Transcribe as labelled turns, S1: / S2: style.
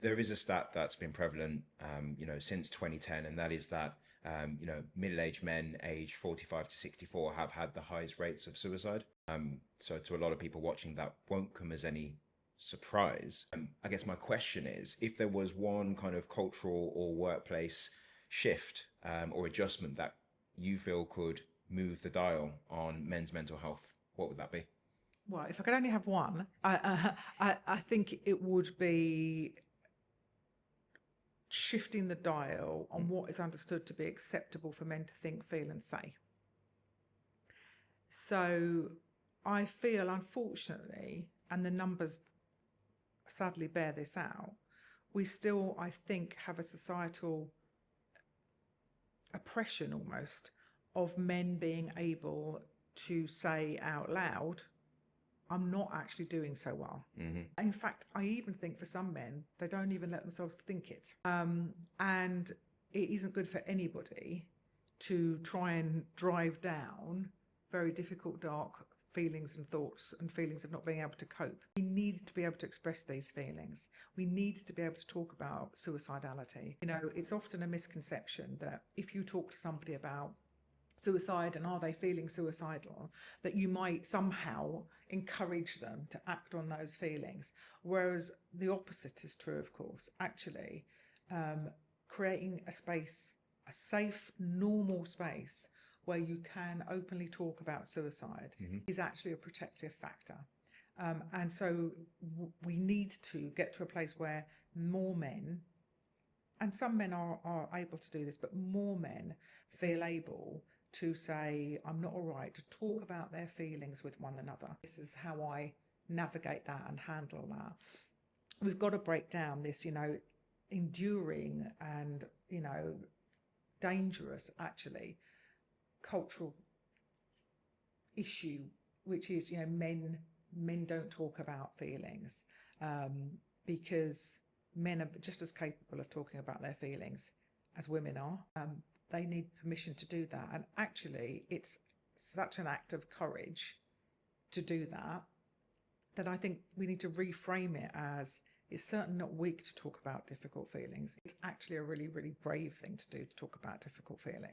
S1: there is a stat that's been prevalent, since 2010, and that is that, middle-aged men aged 45 to 64 have had the highest rates of suicide. So to a lot of people watching, that won't come as any surprise. I guess my question is, if there was one kind of cultural or workplace shift or adjustment that you feel could move the dial on men's mental health, what would that be?
S2: Well, if I could only have one, I think it would be shifting the dial on what is understood to be acceptable for men to think, feel, and say. So I feel, unfortunately, and the numbers sadly bear this out, we still, I think, have a societal oppression almost of men being able to say out loud, I'm not actually doing so well. In fact, I even think for some men, they don't even let themselves think it. And it isn't good for anybody to try and drive down very difficult, dark feelings and thoughts and feelings of not being able to cope. We need to be able to express these feelings. We need to be able to talk about suicidality. It's often a misconception that if you talk to somebody about suicide and are they feeling suicidal, that you might somehow encourage them to act on those feelings. Whereas the opposite is true, of course. Actually, creating a space, a safe, normal space where you can openly talk about suicide is actually a protective factor. And so we need to get to a place where more men, and some men are able to do this, but more men feel able to say, I'm not all right, to talk about their feelings with one another. This is how I navigate that and handle that. We've got to break down this, enduring and, dangerous, actually, cultural issue, which is, men don't talk about feelings because men are just as capable of talking about their feelings as women are. They need permission to do that. And actually, it's such an act of courage to do that, that I think we need to reframe it as, it's certainly not weak to talk about difficult feelings. It's actually a really, really brave thing to do, to talk about difficult feelings.